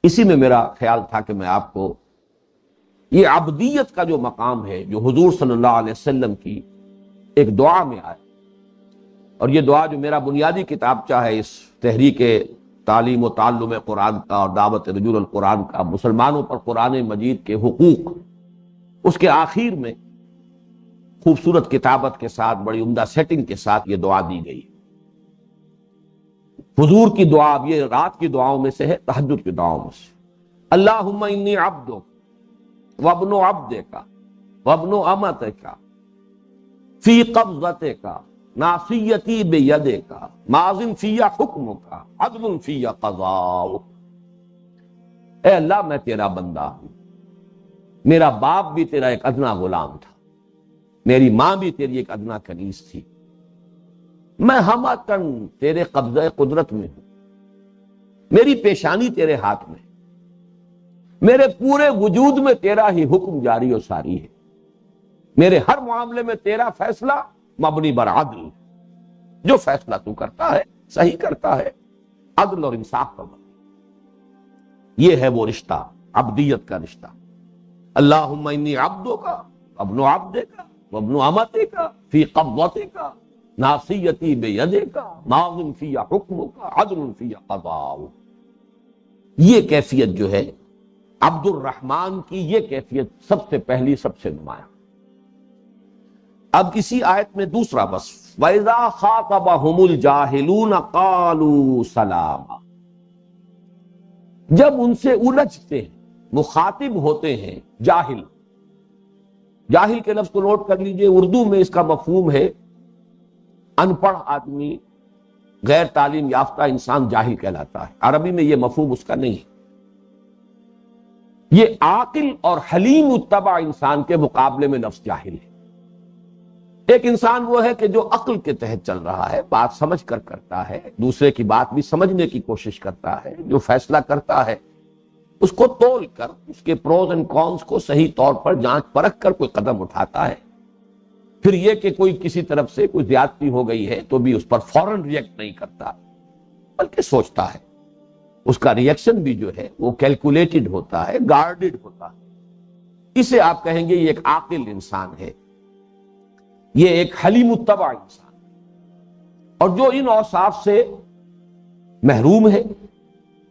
اسی میں میرا خیال تھا کہ میں آپ کو یہ عبدیت کا جو مقام ہے جو حضور صلی اللہ علیہ وسلم کی ایک دعا میں آئے، اور یہ دعا جو میرا بنیادی کتابچہ ہے اس تحریک تعلیم و تعلم قرآن کا اور دعوت رجول القرآن کا، مسلمانوں پر قرآن مجید کے حقوق، اس کے آخر میں خوبصورت کتابت کے ساتھ بڑی عمدہ سیٹنگ کے ساتھ یہ دعا دی گئی۔ حضور کی دعا یہ رات کی دعاؤں میں سے ہے، تہجد کی دعاؤں میں سے۔ اللہم انی عبدک وابن عبدک وابن امتک فی قبضتک ناصیتی بیدک ماض فی حکمک عدل فی قضاؤک۔ اے اللہ، میں تیرا بندہ ہوں، میرا باپ بھی تیرا ایک ادنا غلام تھا، میری ماں بھی تیری ایک ادنا کنیز تھی، میں ہمتن تیرے قبضہ قدرت میں ہوں، میری پیشانی تیرے ہاتھ میں، میرے پورے وجود میں تیرا ہی حکم جاری و ساری ہے، میرے ہر معاملے میں تیرا فیصلہ مبنی بر عدل، جو فیصلہ تو کرتا ہے صحیح کرتا ہے، عدل اور انصاف پر مبنی۔ یہ ہے وہ رشتہ، عبدیت کا رشتہ۔ اللہم انی عبدک وابن عبدک وابن امتک فی قبضتک ناصیتی بیدک ماض فی حکمک عدل فی قضاؤک۔ یہ کیفیت جو ہے عبد الرحمن کی، یہ کیفیت سب سے پہلی، سب سے نمایاں۔ اب کسی آیت میں دوسرا وصف، وَإِذَا خَاطَبَهُمُ الْجَاهِلُونَ قَالُوا سَلَامًا، جب ان سے الجھتے ہیں، مخاطب ہوتے ہیں جاہل۔ جاہل کے لفظ کو نوٹ کر لیجئے، اردو میں اس کا مفہوم ہے ان پڑھ آدمی، غیر تعلیم یافتہ انسان جاہل کہلاتا ہے، عربی میں یہ مفہوم اس کا نہیں ہے۔ یہ عاقل اور حلیم متبع انسان کے مقابلے میں لفظ جاہل ہے۔ ایک انسان وہ ہے کہ جو عقل کے تحت چل رہا ہے، بات سمجھ کر کرتا ہے، دوسرے کی بات بھی سمجھنے کی کوشش کرتا ہے، جو فیصلہ کرتا ہے اس کو تول کر، اس کے پروز اینڈ کونس کو صحیح طور پر جانچ پرکھ کر کوئی قدم اٹھاتا ہے۔ پھر یہ کہ کوئی کسی طرف سے کوئی زیادتی ہو گئی ہے تو بھی اس پر فوراً ریئیکٹ نہیں کرتا، بلکہ سوچتا ہے۔ اس کا ریئیکشن بھی جو ہے وہ کیلکولیٹڈ ہوتا ہے، گارڈڈ ہوتا ہے۔ اسے آپ کہیں گے یہ ایک عاقل انسان ہے، یہ ایک حلیم متبع انسان۔ اور جو ان اوصاف سے محروم ہے،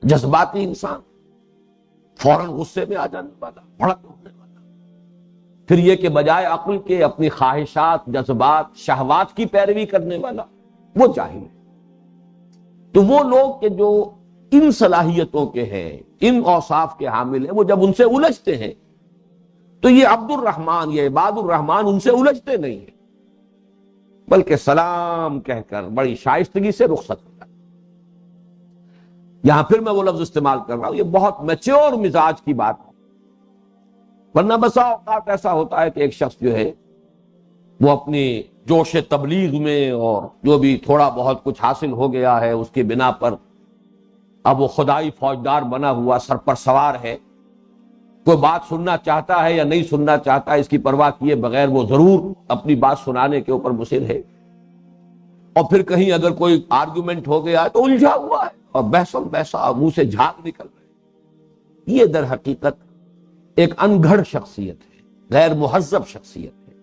جذباتی انسان، فوراً غصے میں آ جانے والا، بھڑک اٹھنے والا، پھر یہ کہ بجائے عقل کے اپنی خواہشات، جذبات، شہوات کی پیروی کرنے والا، وہ جاہل ہے۔ تو وہ لوگ کہ جو ان صلاحیتوں کے ہیں، ان اوصاف کے حامل ہیں، وہ جب ان سے الجھتے ہیں تو یہ عبد الرحمن، یہ عباد الرحمن ان سے الجھتے نہیں ہیں، بلکہ سلام کہہ کر بڑی شائستگی سے رخصت ہوتا ہے۔ یہاں پھر میں وہ لفظ استعمال کر رہا ہوں، یہ بہت میچور مزاج کی بات ہے، ورنہ بسا اوقات ایسا ہوتا ہے کہ ایک شخص جو ہے وہ اپنی جوش تبلیغ میں اور جو بھی تھوڑا بہت کچھ حاصل ہو گیا ہے اس کی بنا پر اب وہ خدائی فوجدار بنا ہوا، سر پر سوار ہے، کوئی بات سننا چاہتا ہے یا نہیں سننا چاہتا ہے اس کی پرواہ کیے بغیر وہ ضرور اپنی بات سنانے کے اوپر مصر ہے، اور پھر کہیں اگر کوئی آرگومنٹ ہو گیا ہے تو الجھا ہوا ہے اور بحث منہ سے جھاگ نکل رہے۔ یہ در حقیقت ایک انگھڑ شخصیت ہے، غیر مہذب شخصیت ہے۔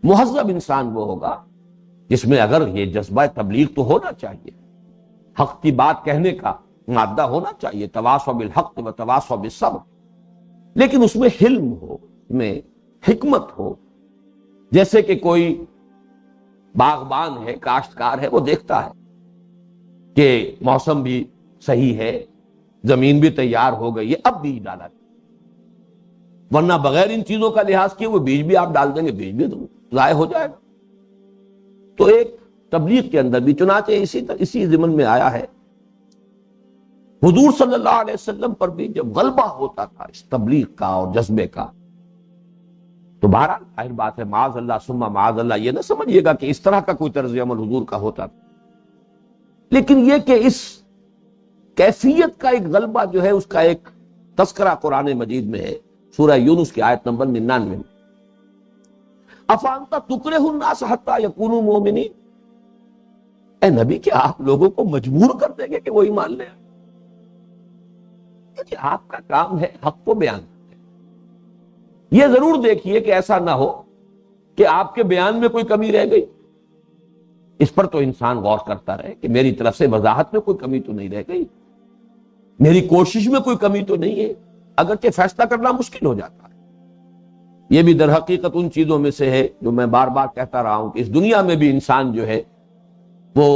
مہذب انسان وہ ہوگا جس میں اگر یہ جذبہ تبلیغ تو ہونا چاہیے، حق کی بات کہنے کا مادہ ہونا چاہیے، تواصوا بالحق و تواصوا بالصبر، لیکن اس میں حلم ہو، اس میں حکمت ہو۔ جیسے کہ کوئی باغبان ہے، کاشتکار ہے، وہ دیکھتا ہے کہ موسم بھی صحیح ہے، زمین بھی تیار ہو گئی ہے، اب بیج ڈالا، ورنہ بغیر ان چیزوں کا لحاظ کیے وہ بیج بھی آپ ڈال دیں گے، بیج بھی ضائع ہو جائے گا۔ تو ایک تبلیغ کے اندر بھی چنانچہ اسی ضمن میں آیا ہے، حضور صلی اللہ علیہ وسلم پر بھی جب غلبہ ہوتا تھا اس تبلیغ کا اور جذبے کا، تو بہرحال ظاہر بات ہے، معاذ اللہ ثم معاذ اللہ، یہ نہ سمجھیے گا کہ اس طرح کا کوئی طرز عمل حضور کا ہوتا تھا، لیکن یہ کہ اس کیفیت کا ایک غلبہ جو ہے اس کا ایک تذکرہ قرآن مجید میں ہے، سورہ یونس کی آیت نمبر 99 میں، افانت تکرہ الناس حتی یکونوا مؤمنین، اے نبی کیا آپ لوگوں کو مجبور کر دیں گے کہ وہ ایمان لے آئیں؟ کہ آپ کا کام ہے حق کو بیان کرنا۔ یہ ضرور دیکھیے کہ ایسا نہ ہو کہ آپ کے بیان میں کوئی کمی رہ گئی، اس پر تو انسان غور کرتا رہے کہ میری طرف سے وضاحت میں کوئی کمی تو نہیں رہ گئی، میری کوشش میں کوئی کمی تو نہیں ہے، اگرچہ فیصلہ کرنا مشکل ہو جاتا ہے۔ یہ بھی در حقیقت ان چیزوں میں سے ہے جو میں بار بار کہتا رہا ہوں کہ اس دنیا میں بھی انسان جو ہے وہ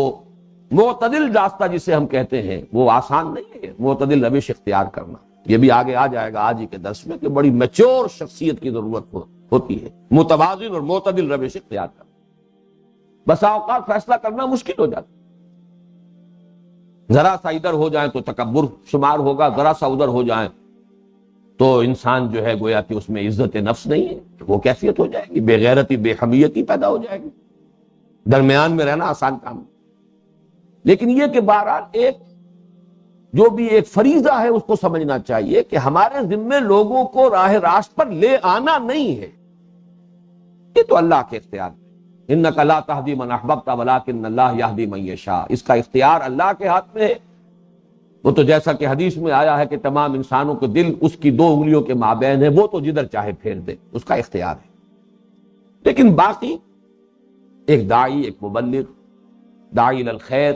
معتدل راستہ جسے ہم کہتے ہیں وہ آسان نہیں ہے، معتدل روش اختیار کرنا۔ یہ بھی آگے آ جائے گا آج ہی کے درس میں کہ بڑی میچور شخصیت کی ضرورت ہوتی ہے، متوازن اور معتدل روش اختیار کرنا۔ بسا اوقات فیصلہ کرنا مشکل ہو جاتا، ذرا سا ادھر ہو جائیں تو تکبر شمار ہوگا، ذرا سا ادھر ہو جائیں تو انسان جو ہے گویا کہ اس میں عزت نفس نہیں ہے، وہ کیفیت ہو جائے گی، بے غیرتی بے حمیتی پیدا ہو جائے گی۔ درمیان میں رہنا آسان کام ہے، لیکن یہ کہ بہرحال ایک جو بھی ایک فریضہ ہے اس کو سمجھنا چاہیے کہ ہمارے ذمے لوگوں کو راہ راست پر لے آنا نہیں ہے، یہ تو اللہ کے اختیار ہے۔ انک لا تہدی من احببت ولکن اللہ یہدی من یشاء، اس کا اختیار اللہ کے ہاتھ میں ہے۔ وہ تو جیسا کہ حدیث میں آیا ہے کہ تمام انسانوں کے دل اس کی 2 انگلیوں کے مابین ہے، وہ تو جدھر چاہے پھیر دے، اس کا اختیار ہے۔ لیکن باقی ایک داعی، ایک مبلغ، داعی الخیر،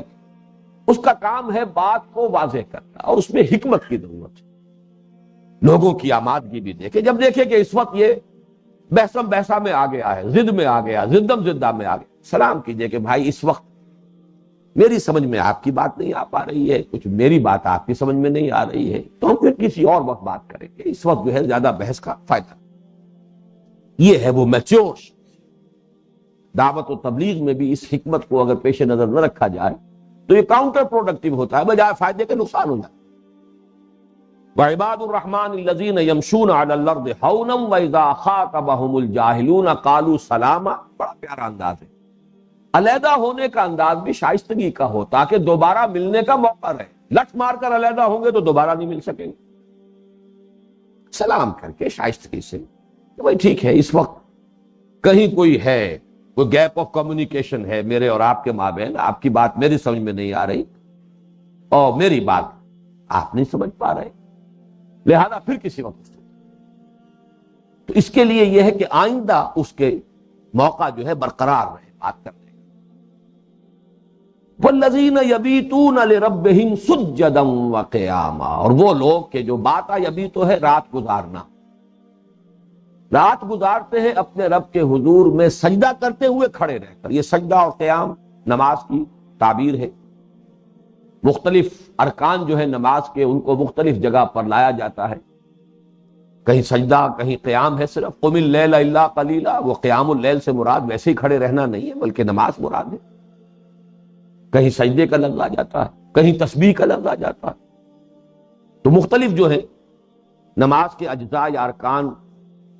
اس کا کام ہے بات کو واضح کرنا، اور اس میں حکمت کی ضرورت ہے۔ لوگوں کی آمادگی بھی دیکھے، جب دیکھے کہ اس وقت یہ بحثم بحثا میں آ گیا ہے، ضد میں آ گیا، زدم زدہ میں آ گیا، سلام کیجئے کہ بھائی اس وقت میری سمجھ میں آپ کی بات نہیں آ پا رہی ہے، کچھ میری بات آپ کی سمجھ میں نہیں آ رہی ہے، تو ہم پھر کسی اور وقت بات کریں گے، اس وقت جو ہے زیادہ بحث کا فائدہ۔ یہ ہے وہ میچور۔ دعوت و تبلیغ میں بھی اس حکمت کو اگر پیش نظر نہ رکھا جائے تو یہ کاؤنٹر پروڈکٹیو ہوتا ہے، بجائے فائدے کے نقصان ہو جاتا ہے۔ وعباد الرحمن الذین یمشون علی الارض ہونا واذا خاطبهم الجاہلون قالوا سلاما، بڑا پیارا انداز ہے۔ علیحدہ ہونے کا انداز بھی شائستگی کا ہو تاکہ دوبارہ ملنے کا موقع رہے، لٹ مار کر علیحدہ ہوں گے تو دوبارہ نہیں مل سکیں گے۔ سلام کر کے شائستگی سے کہ بھائی ٹھیک ہے، اس وقت کہیں کوئی ہے، کوئی گیپ آف کمیونیکیشن ہے میرے اور آپ کے مابین، آپ کی بات میری سمجھ میں نہیں آ رہی اور میری بات آپ نہیں سمجھ پا رہے، لہذا پھر کسی وقت۔ تو اس کے لیے یہ ہے کہ آئندہ اس کے موقع جو ہے برقرار رہے بات کرنے۔ والذین یبیتون لربہم سجدا وقیاما، اور وہ لوگ کہ جو باتا یبیتو ہے رات گزارنا، رات گزارتے ہیں اپنے رب کے حضور میں سجدہ کرتے ہوئے کھڑے رہ کر۔ یہ سجدہ اور قیام نماز کی تعبیر ہے۔ مختلف ارکان جو ہے نماز کے ان کو مختلف جگہ پر لایا جاتا ہے، کہیں سجدہ کہیں قیام ہے صرف۔ قم اللیل الا قلیلا، وہ قیام اللیل سے مراد ویسے ہی کھڑے رہنا نہیں ہے بلکہ نماز مراد ہے۔ کہیں سجدے کا لفظ آ جاتا ہے، کہیں تسبیح کا لفظ آ جاتا ہے۔ تو مختلف جو ہے نماز کے اجزاء یا ارکان،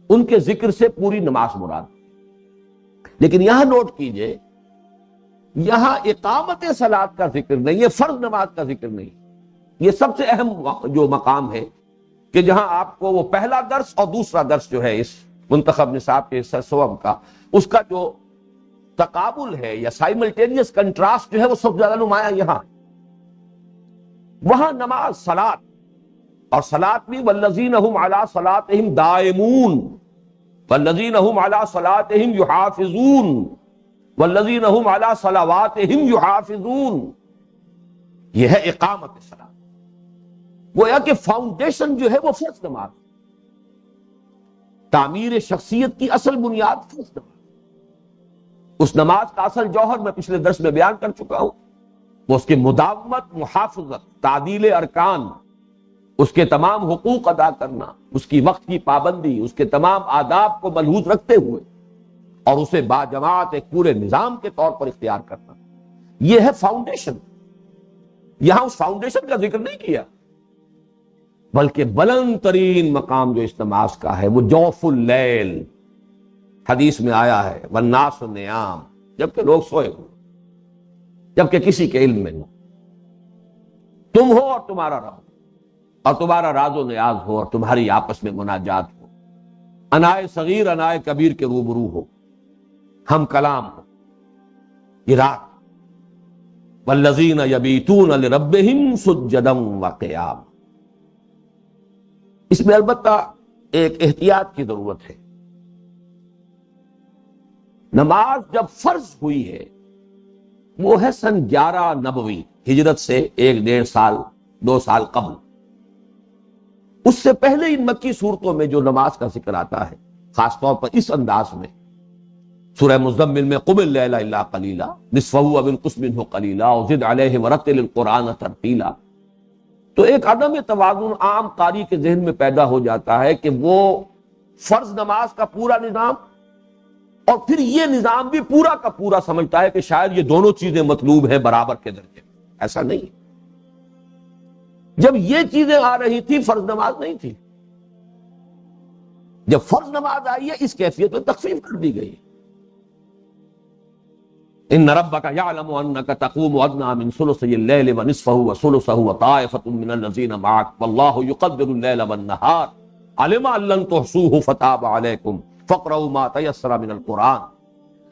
ان کے ذکر سے پوری نماز مراد۔ لیکن یہاں نوٹ کیجئے، یہاں اقامت صلاۃ کا ذکر نہیں ہے، فرض نماز کا ذکر نہیں۔ یہ سب سے اہم جو مقام ہے کہ جہاں آپ کو وہ پہلا درس اور دوسرا درس جو ہے اس منتخب نصاب کے حصہ سوم کا، اس کا جو تقابل ہے یا سائملٹینیس کنٹراسٹ جو ہے وہ سب سے زیادہ نمایاں یہاں۔ وہاں نماز صلاۃ، اور صلاۃ بھی والذین هم علی صلاتہم دائمون، والذین هم علی صلاتہم یحافظون، والذین هم علی صلواتہم یحافظون، یہ ہے اقامت صلاۃ۔ گویا کہ فاؤنڈیشن جو ہے وہ فرض نماز، تعمیر شخصیت کی اصل بنیاد فرض نماز۔ اس نماز کا اصل جوہر میں پچھلے درس میں بیان کر چکا ہوں، وہ اس کی مداومت، محافظت، تعدیل ارکان، اس کے تمام حقوق ادا کرنا، اس کی وقت کی پابندی، اس کے تمام آداب کو ملحوظ رکھتے ہوئے اور اسے باجماعت ایک پورے نظام کے طور پر اختیار کرنا، یہ ہے فاؤنڈیشن۔ یہاں اس فاؤنڈیشن کا ذکر نہیں کیا، بلکہ بلند ترین مقام جو اس نماز کا ہے وہ جوف اللیل، حدیث میں آیا ہے والناس نیام، جبکہ لوگ سوئے ہو، جبکہ کسی کے علم میں نہ، تم ہو اور تمہارا رب، اور تمہارا راز و نیاز ہو، اور تمہاری آپس میں مناجات ہو، انائے صغیر انائے کبیر کے روبرو ہو، ہم کلام ہو، یہ رات۔ والذین یبیتون لربہم سجدا وقیاما، اس میں البتہ ایک احتیاط کی ضرورت ہے۔ نماز جب فرض ہوئی ہے وہ ہے سن 11 نبوی، ہجرت سے 1-1.5 سال 2 سال قبل۔ اس سے پہلے ان مکی صورتوں میں جو نماز کا ذکر آتا ہے، خاص طور پر اس انداز میں، سورہ مزمل میں قم اللیل الا قلیلا نصفہ او انقص منہ قلیلا وزد علیہ ورتل القرآن ترتیلا، تو ایک عدم توازن عام قاری کے ذہن میں پیدا ہو جاتا ہے کہ وہ فرض نماز کا پورا نظام اور پھر یہ نظام بھی پورا کا پورا سمجھتا ہے کہ شاید یہ دونوں چیزیں مطلوب ہیں برابر کے درجے میں۔ ایسا نہیں، جب یہ چیزیں آ رہی تھی فرض نماز نہیں تھی، جب فرض نماز آئی ہے اس کیفیت میں تخفیف کر دی گئی۔ ان ربک یعلم انک تقوم ادنی من ثلثی اللیل ونصفہ وثلثہ وطائفۃ من الذین معک واللہ یقدر اللیل والنہار علم ان لن تحصوہ فتاب علیکم فاقرؤوا ما تیسر من القرآن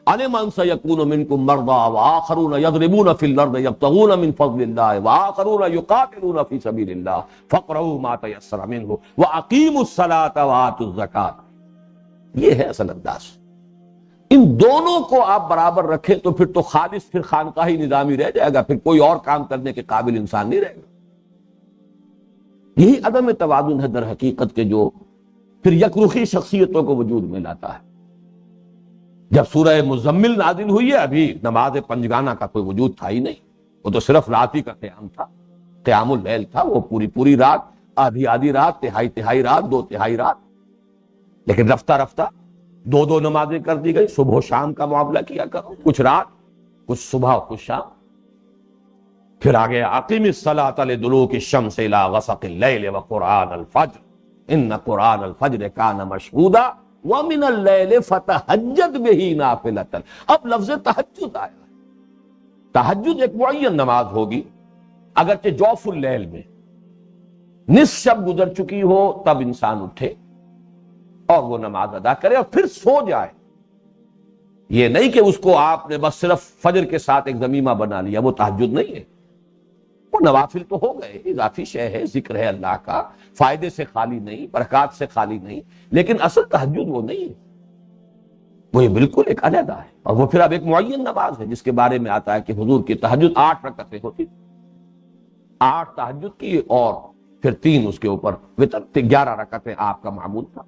علم ان سیکون منکم مرضی وآخرون یضربون فی الارض یبتغون من فضل اللہ وآخرون یقاتلون فی سبیل اللہ فاقرؤوا ما تیسر منہ واقیموا الصلاۃ وآتوا الزکاۃ۔ یہ ہے اصل انداز۔ ان دونوں کو آپ برابر رکھیں تو پھر تو خالص پھر خانقاہی نظام ہی رہ جائے گا، پھر کوئی اور کام کرنے کے قابل انسان نہیں رہے گا۔ یہی عدم توازن ہے در حقیقت کے جو پھر یکرخی شخصیتوں کو وجود میں لاتا ہے۔ جب سورہ مزمل نازل ہوئی ہے ابھی نماز پنجگانہ کا کوئی وجود تھا ہی نہیں، وہ تو صرف رات ہی کا قیام تھا، قیام اللیل تھا، وہ پوری رات، آدھی رات، تہائی رات، 2/3 رات۔ لیکن رفتہ رفتہ 2 نمازیں کر دی گئی، صبح و شام کا معاملہ کیا کرو، کچھ رات، کچھ صبح کچھ شام۔ پھر آگے اقیم الصلاۃ لدلوک الشمس الی غسق اللیل وقرآن الفجر ان قرآن الفجر کان مشہودا ومن اللیل فتہجد بہ نافلۃ۔ اب لفظ تہجد آیا ہے۔ تہجد ایک معین نماز ہوگی، اگرچہ جوف اللیل میں نصف شب گزر چکی ہو تب انسان اٹھے اور وہ نماز ادا کرے اور پھر سو جائے۔ یہ نہیں کہ اس کو آپ نے بس صرف فجر کے ساتھ ایک ضمیمہ بنا لیا، وہ تہجد نہیں ہے، وہ نوافل تو ہو گئے، اضافی شے ہے، ذکر ہے اللہ کا، فائدے سے خالی نہیں، برکات سے خالی نہیں، لیکن اصل تہجد وہ نہیں ہے، وہ یہ بالکل ایک علیحدہ ہے۔ اور وہ پھر اب ایک معین نماز ہے جس کے بارے میں آتا ہے کہ حضور کی تہجد 8 رکعتیں ہوتی، 8 تہجد کی اور پھر 3 اس کے اوپر وتر، 11 رکعتیں آپ کا معمول تھا۔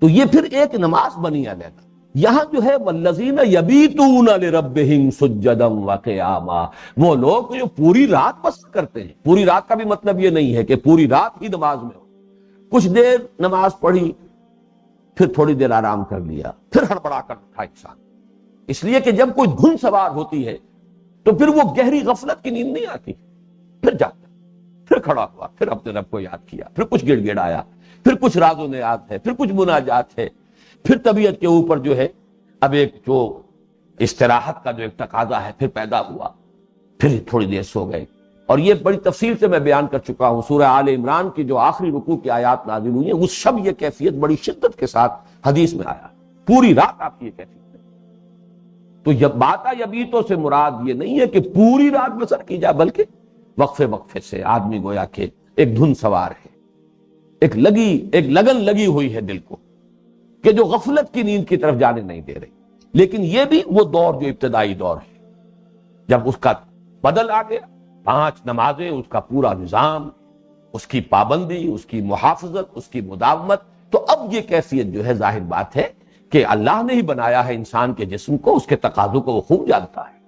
تو یہ پھر ایک نماز بنی علیحدہ۔ یہاں جو ہے والذین یبیتون لربہم سجدا وقیاما، وہ لوگ جو پوری رات بسر کرتے ہیں۔ پوری رات کا بھی مطلب یہ نہیں ہے کہ پوری رات ہی نماز میں ہو، کچھ دیر نماز پڑھی پھر تھوڑی دیر آرام کر لیا، پھر ہڑبڑا کر اٹھا انسان، اس لیے کہ جب کوئی دھن سوار ہوتی ہے تو پھر وہ گہری غفلت کی نیند نہیں آتی، پھر جاتا، پھر کھڑا ہوا، پھر اپنے رب کو یاد کیا، پھر کچھ گڑ گڑایا، پھر کچھ راز و نیاز ہے، پھر کچھ مناجات ہے، پھر طبیعت کے اوپر جو ہے اب ایک جو استراحت کا جو ایک تقاضا ہے پھر پیدا ہوا، پھر تھوڑی دیر سو گئے۔ اور یہ بڑی تفصیل سے میں بیان کر چکا ہوں، سورہ آل عمران کی جو آخری رکوع کی آیات نازل ہوئی ہیں اس شب یہ کیفیت بڑی شدت کے ساتھ حدیث میں آیا، پوری رات آپ کی یہ کیفیت ہے۔ تو جب باتا یبیتوں سے مراد یہ نہیں ہے کہ پوری رات بسر کی جائے، بلکہ وقفے وقفے سے آدمی گویا کہ ایک دھن سوار ہے، ایک لگن لگی ہوئی ہے دل کو کہ جو غفلت کی نیند کی طرف جانے نہیں دے رہی۔ لیکن یہ بھی وہ دور جو ابتدائی دور ہے، جب اس کا بدل آ گیا، 5 نمازیں، اس کا پورا نظام، اس کی پابندی، اس کی محافظت، اس کی مداومت، تو اب یہ کیفیت جو ہے ظاہر بات ہے کہ اللہ نے ہی بنایا ہے انسان کے جسم کو، اس کے تقاضوں کو وہ خوب جانتا ہے۔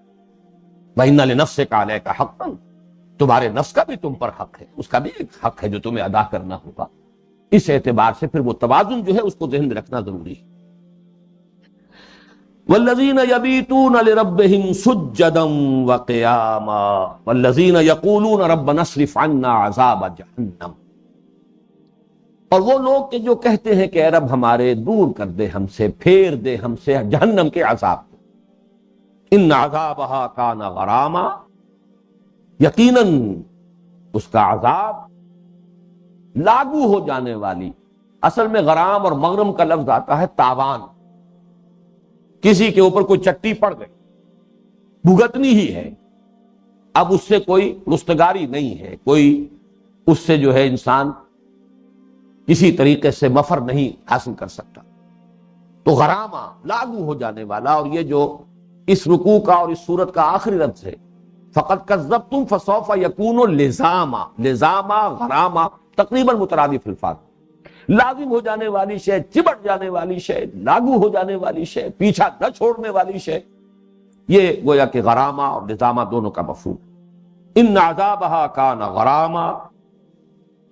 وَإِنَّ لِنَفْسِكَ عَلَيْكَ حَقًّا، تمہارے نفس کا بھی تم پر حق ہے، اس کا بھی ایک حق ہے جو تمہیں ادا کرنا ہوگا۔ اس اعتبار سے پھر وہ توازن جو ہے اس کو ذہن میں رکھنا ضروری ہے۔ والذین یبیتون لربہم سجدا وقیاما والذین یقولون ربنا اصرف عنا عذاب جہنم، اور وہ لوگ کہ جو کہتے ہیں کہ اے رب ہمارے دور کر دے ہم سے، پھیر دے ہم سے جہنم کے عذاب کو، ان عذابہا کان غراما، یقیناً اس کا عذاب لاگو ہو جانے والی، اصل میں غرام اور مغرم کا لفظ آتا ہے تاوان، کسی کے اوپر کوئی چٹی پڑ گئی، بھگتنی ہی ہے، اب اس سے کوئی رستگاری نہیں ہے، کوئی اس سے جو ہے انسان کسی طریقے سے مفر نہیں حاصل کر سکتا. تو غرامہ لاگو ہو جانے والا. اور یہ جو اس رکوع کا اور اس سورت کا آخری لفظ ہے فقط کذبتم فسوف یکون لزاما، لزاما غرامہ تقریباً مترادف الفاظ. لازم ہو جانے والی شے، چبٹ جانے والی شے، لاگو ہو جانے والی شے، پیچھا نہ چھوڑنے والی شے، یہ گویا کہ غرامہ اور لزامہ دونوں کا مفہوم. ان عذابها کان غراما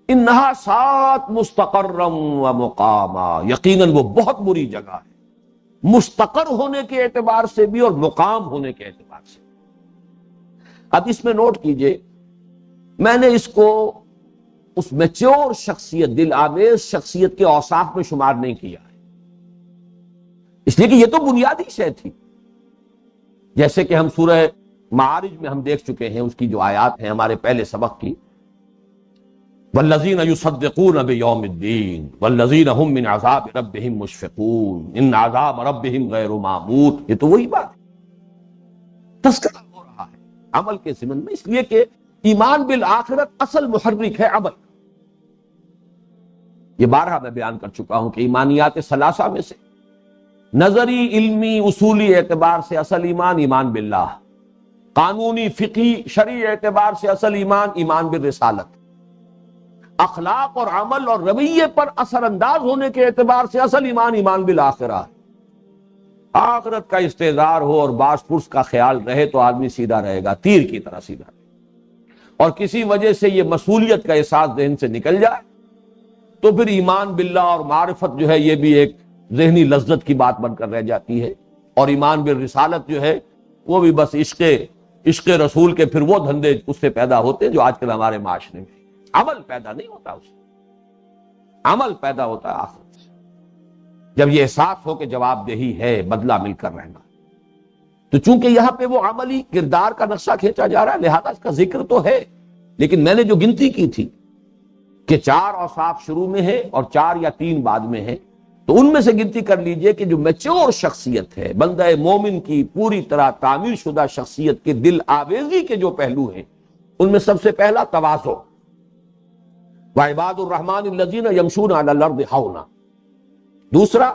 انہا سات مستقرا و مقاما، یقیناً وہ بہت بری جگہ ہے، مستقر ہونے کے اعتبار سے بھی اور مقام ہونے کے اعتبار سے. اب اس میں نوٹ کیجئے، میں نے اس کو اس میچور شخصیت، دل آویز شخصیت کے اوصاف میں شمار نہیں کیا ہے، اس لیے کہ یہ تو بنیادی شے تھی. جیسے کہ ہم سورہ معارج میں ہم دیکھ چکے ہیں، اس کی جو آیات ہیں ہمارے پہلے سبق کی، والذین یصدقون بیوم الدین والذین هم من عذاب ربهم مشفقون ان عذاب ربهم غیر معمود. یہ تو وہی بات ہے، تذکرہ ہو رہا ہے عمل کے ضمن میں، اس لیے کہ ایمان بالآخرت اصل محرک ہے عمل. یہ بارہا میں بیان کر چکا ہوں کہ ایمانیات ثلاثہ میں سے نظری، علمی، اصولی اعتبار سے اصل ایمان ایمان باللہ، قانونی، فقہی، شرعی اعتبار سے اصل ایمان ایمان بالرسالت، اخلاق اور عمل اور رویے پر اثر انداز ہونے کے اعتبار سے اصل ایمان ایمان بالآخرہ. آخرت کا استحضار ہو اور باس پرس کا خیال رہے تو آدمی سیدھا رہے گا، تیر کی طرح سیدھا رہے گا. اور کسی وجہ سے یہ مسئولیت کا احساس ذہن سے نکل جائے تو پھر ایمان باللہ اور معرفت جو ہے یہ بھی ایک ذہنی لذت کی بات بن کر رہ جاتی ہے. اور ایمان بالرسالت جو ہے وہ بھی بس عشق رسول کے پھر وہ دھندے اس سے پیدا ہوتے ہیں جو آج کل ہمارے معاشرے میں. عمل پیدا نہیں ہوتا، اس سے عمل پیدا ہوتا ہے آخرت سے، جب یہ احساس ہو کہ جواب دہی ہے، بدلہ مل کر رہنا. تو چونکہ یہاں پہ وہ عملی کردار کا نقشہ کھینچا جا رہا ہے، لہذا اس کا ذکر تو ہے، لیکن میں نے جو گنتی کی تھی کہ 4 اوصاف شروع میں ہے اور 4 یا 3 بعد میں ہے، تو ان میں سے گنتی کر لیجئے کہ جو میچور شخصیت ہے، بندہ مومن کی پوری طرح تعمیر شدہ شخصیت کے دل آویزی کے جو پہلو ہیں، ان میں سب سے پہلا تواضع، وعباد الرحمن الذین یمشون علی الارض ہونا. دوسرا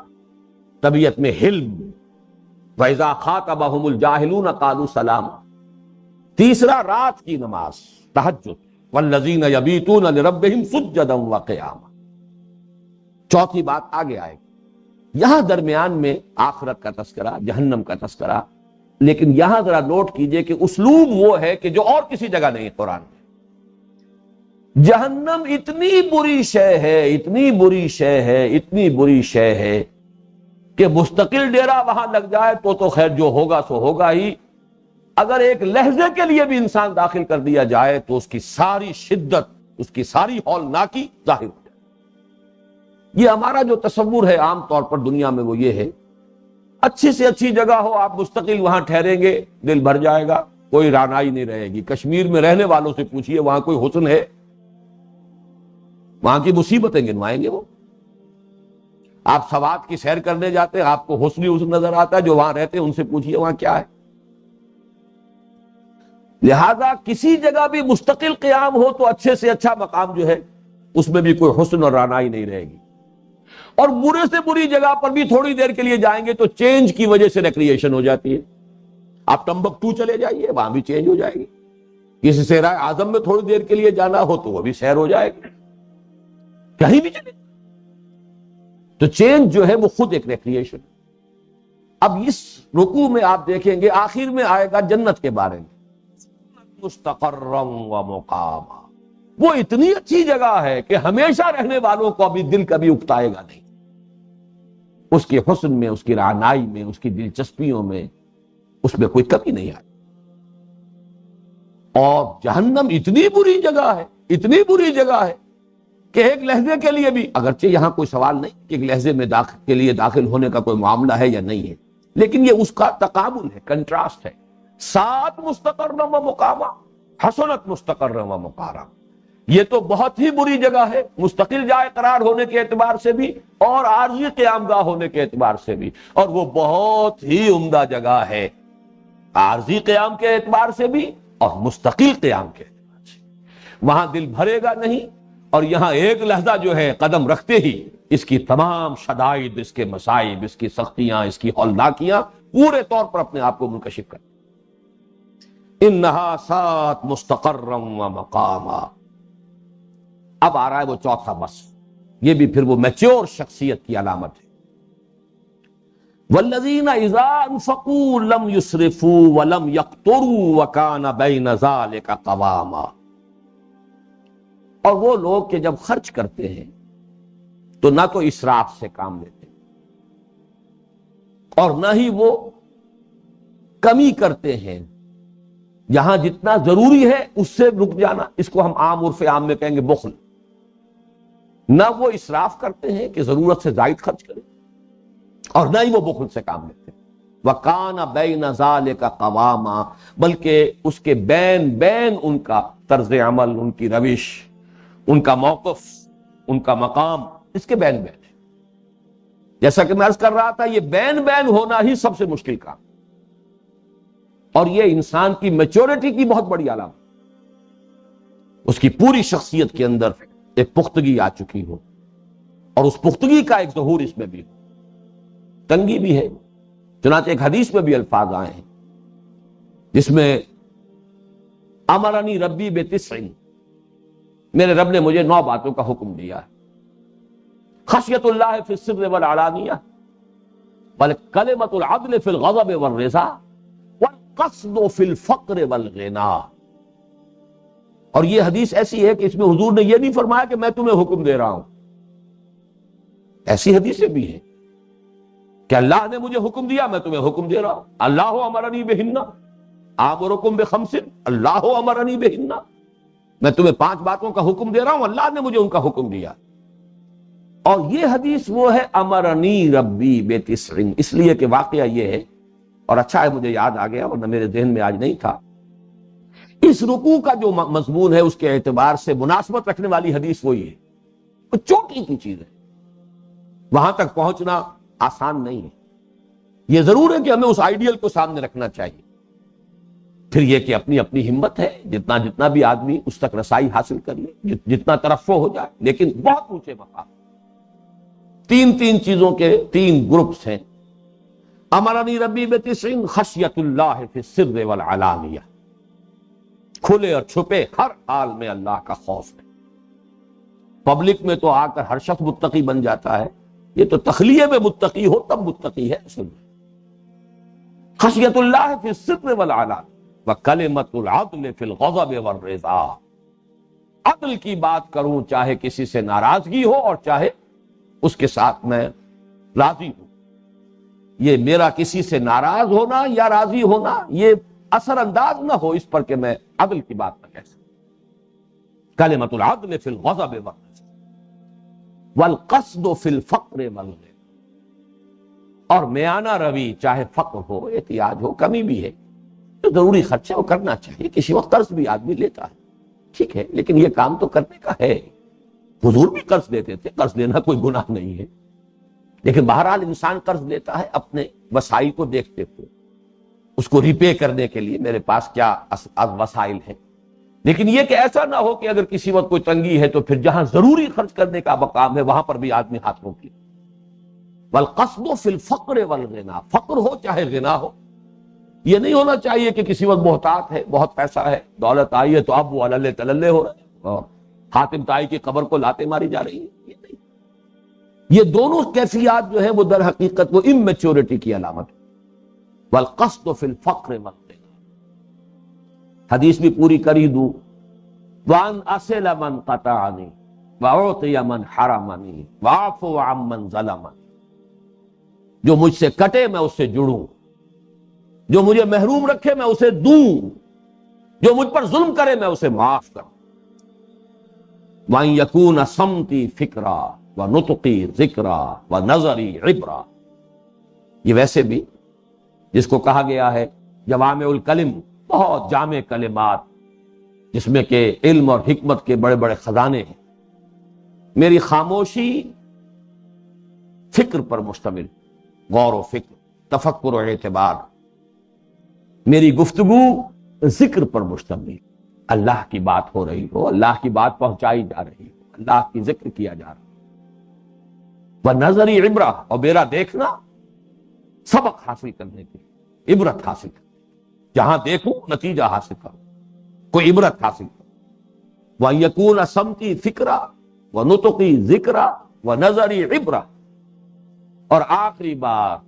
طبیعت میں حلم، وَإِذَا خَاطَبَهُمُ الْجَاهِلُونَ قَالُوا سَلَامًا. تیسرا رات کی نماز، تہجد، وَالَّذِينَ يَبِيتُونَ لِرَبِّهِمْ سُجَّدًا وَقِيَامًا. چوتھی بات آگے آئے گی. یہاں درمیان میں آخرت کا تذکرہ، جہنم کا تذکرہ، لیکن یہاں ذرا نوٹ کیجئے کہ اسلوب وہ ہے کہ جو اور کسی جگہ نہیں قرآن میں. جہنم اتنی بری شے ہے، اتنی بری شے ہے، اتنی بری شے ہے کہ مستقل ڈیرا وہاں لگ جائے تو خیر جو ہوگا سو ہوگا ہی. اگر ایک لہجے کے لیے بھی انسان داخل کر دیا جائے تو اس کی ساری شدت، اس کی ساری ہولناکی ظاہر ہو جائے. یہ ہمارا جو تصور ہے عام طور پر دنیا میں وہ یہ ہے، اچھی سے اچھی جگہ ہو، آپ مستقل وہاں ٹھہریں گے، دل بھر جائے گا، کوئی رانائی نہیں رہے گی. کشمیر میں رہنے والوں سے پوچھئے وہاں کوئی حسن ہے؟ وہاں کی مصیبتیں گنوائیں گے وہ. آپ سوات کی سیر کرنے جاتے ہیں، آپ کو حسن نظر آتا ہے، جو وہاں رہتے ہیں ان سے پوچھئے وہاں کیا ہے. لہذا کسی جگہ بھی مستقل قیام ہو تو اچھے سے اچھا مقام جو ہے اس میں بھی کوئی حسن اور رانائی نہیں رہے گی. اور برے سے بری جگہ پر بھی تھوڑی دیر کے لیے جائیں گے تو چینج کی وجہ سے ریکریشن ہو جاتی ہے. آپ ٹمبکٹو چلے جائیے، وہاں بھی چینج ہو جائے گی. کسی صحرائے اعظم میں تھوڑی دیر کے لیے جانا ہو تو وہ بھی سیر ہو جائے گی. کہیں بھی چلے تو چینج جو ہے وہ خود ایک ریکریشن. اب اس رکوع میں آپ دیکھیں گے آخر میں آئے گا جنت کے بارے میں، مستقرا و مقاما. وہ اتنی اچھی جگہ ہے کہ ہمیشہ رہنے والوں کو ابھی دل کبھی اکتائے گا نہیں. اس کے حسن میں، اس کی رعنائی میں، اس کی دلچسپیوں میں، اس میں کوئی کمی نہیں آئی. اور جہنم اتنی بری جگہ ہے، اتنی بری جگہ ہے کہ ایک لحظے کے لیے بھی، اگرچہ یہاں کوئی سوال نہیں کہ ایک لحظے میں کے لیے داخل ہونے کا کوئی معاملہ ہے یا نہیں ہے، لیکن یہ اس کا تقابل ہے، کنٹراسٹ ہے. 7 مستقرا و مقاما، حسنت مستقرا و مقارا. یہ تو بہت ہی بری جگہ ہے، مستقل جائے قرار ہونے کے اعتبار سے بھی اور عارضی قیام گاہ ہونے کے اعتبار سے بھی. اور وہ بہت ہی عمدہ جگہ ہے، عارضی قیام کے اعتبار سے بھی اور مستقل قیام کے اعتبار سے. وہاں دل بھرے گا نہیں اور یہاں ایک لحظہ جو ہے قدم رکھتے ہی اس کی تمام شدائد، اس کے مصائب، اس کی سختیاں، اس کی ہولناکیاں پورے طور پر اپنے آپ کو منکشف کرتے. انہا سات مستقرا و مقاما. اب آ رہا ہے وہ چوتھا بس، یہ بھی پھر وہ میچور شخصیت کی علامت ہے. والذین اذا انفقوا لم یسرفوا ولم یقتروا وکان بین ذلک قواما. اور وہ لوگ کہ جب خرچ کرتے ہیں تو نہ تو اسراف سے کام لیتے اور نہ ہی وہ کمی کرتے ہیں. جہاں جتنا ضروری ہے اس سے رک جانا، اس کو ہم عام عرف عام میں کہیں گے بخل. نہ وہ اسراف کرتے ہیں کہ ضرورت سے زائد خرچ کریں، اور نہ ہی وہ بخل سے کام لیتے ہیں. وَكَانَ بَيْنَ ذَلِكَ قَوَامًا. بلکہ اس کے بین ان کا طرز عمل، ان کی روش، ان کا موقف، ان کا مقام اس کے بین ہے. جیسا کہ میں عرض کر رہا تھا، یہ بین ہونا ہی سب سے مشکل کام، اور یہ انسان کی میچورٹی کی بہت بڑی علامت. اس کی پوری شخصیت کے اندر ایک پختگی آ چکی ہو، اور اس پختگی کا ایک ظہور اس میں بھی ہو. تنگی بھی ہے، چنانچہ ایک حدیث میں بھی الفاظ آئے ہیں جس میں امرنی ربی بتسع، میرے رب نے مجھے 9 باتوں کا حکم دیا ہے. خشیت اللہ فی السر والعلانیہ، والکلمۃ العدل فی الغضب والرضا، والقصد فی الفقر والغنا. اور یہ حدیث ایسی ہے کہ اس میں حضور نے یہ نہیں فرمایا کہ میں تمہیں حکم دے رہا ہوں. ایسی حدیثیں بھی ہیں کہ اللہ نے مجھے حکم دیا، میں تمہیں حکم دے رہا ہوں. اللہ امرنی بہن آمرکم بخمس، اللہ امرنی بہن. میں تمہیں 5 باتوں کا حکم دے رہا ہوں، اللہ نے مجھے ان کا حکم دیا. اور یہ حدیث وہ ہے امرنی ربی بتسع، اس لیے کہ واقعہ یہ ہے، اور اچھا ہے مجھے یاد آ گیا ورنہ میرے ذہن میں آج نہیں تھا. اس رکوع کا جو مضمون ہے اس کے اعتبار سے مناسبت رکھنے والی حدیث وہی ہے. وہ چوٹی کی چیز ہے، وہاں تک پہنچنا آسان نہیں ہے. یہ ضرور ہے کہ ہمیں اس آئیڈیل کو سامنے رکھنا چاہیے. پھر یہ کہ اپنی اپنی ہمت ہے، جتنا بھی آدمی اس تک رسائی حاصل کر لے، جتنا ترفع ہو جائے، لیکن بہت اونچے مقام. 3 چیزوں کے 3 گروپس ہیں. امرنی ربی بتسع، خشیت اللہ فی السر والعلانیہ، کھلے اور چھپے ہر حال میں اللہ کا خوف ہے. پبلک میں تو آ کر ہر شخص متقی بن جاتا ہے، یہ تو تخلیے میں متقی ہو تب متقی ہے اصل میں. خشیت اللہ فی السر والعلانیہ وکلمۃ العدل فی الغضب والرضا. عدل کی بات کروں چاہے کسی سے ناراضگی ہو اور چاہے اس کے ساتھ میں راضی ہوں. یہ میرا کسی سے ناراض ہونا یا راضی ہونا یہ اثر انداز نہ ہو اس پر کہ میں عدل کی بات نہ کہہ سکوں. کلمۃ العدل فی الغضب والرضا والقصد فی الفقر والغنى. اور میانہ روی، چاہے فقر ہو، احتیاج ہو، کمی بھی ہے، تو ضروری خرچہ وہ کرنا چاہیے. کسی وقت قرض بھی آدمی لیتا ہے، ٹھیک ہے، لیکن یہ کام تو کرنے کا ہے. حضور بھی قرض دیتے تھے، قرض لینا کوئی گناہ نہیں ہے، لیکن بہرحال انسان قرض لیتا ہے اپنے وسائل کو دیکھتے ہوئے، اس کو ریپے کرنے کے لیے میرے پاس کیا وسائل ہیں. لیکن یہ کہ ایسا نہ ہو کہ اگر کسی وقت کوئی تنگی ہے تو پھر جہاں ضروری خرچ کرنے کا مقام ہے وہاں پر بھی آدمی ہاتھ روک لے. والقصد فی الفقر والغنا، فقر ہو چاہے غنا ہو. یہ نہیں ہونا چاہیے کہ کسی وقت محتاط ہے، بہت پیسہ ہے، دولت آئی ہے تو اب وہ اللے تللے ہو رہے ہیں اور حاتم طائی کی قبر کو لاتے ماری جا رہی ہیں. یہ نہیں. یہ دونوں کیفیات جو ہیں وہ در حقیقت وہ اممیچورٹی کی علامت ہے. والقصد فی الفقر والغنا. حدیث بھی پوری کر ہی دوں. وان اصل من قطعنی واعطی من حرمنی واعفو عن من ظلمنی. جو مجھ سے کٹے میں اس سے جڑوں، جو مجھے محروم رکھے میں اسے دوں، جو مجھ پر ظلم کرے میں اسے معاف کروں. وَأَن يَكُونَ صَمْتِي فِكْرًا وَنُطْقِي ذِكْرًا وَنَظَرِي عِبْرًا. یہ ویسے بھی جس کو کہا گیا ہے جوامع الکلم، بہت جامع کلمات جس میں کہ علم اور حکمت کے بڑے بڑے خزانے ہیں. میری خاموشی فکر پر مشتمل، غور و فکر، تفکر و اعتبار. میری گفتگو ذکر پر مشتمل، اللہ کی بات ہو رہی ہو، اللہ کی بات پہنچائی جا رہی ہو، اللہ کی ذکر کیا جا رہا ہے، وَنَظَرِ عبرہ، اور میرا دیکھنا سبق حاصل کرنے کے لیے، عبرت حاصل کرنے، جہاں دیکھوں نتیجہ حاصل کروں، کوئی عبرت حاصل کروں، وَأَن يَكُونَ سَمْتِي فِكْرًا وَنُطْقِي ذِكْرًا وَنَظَرِ عبرہ، اور آخری بات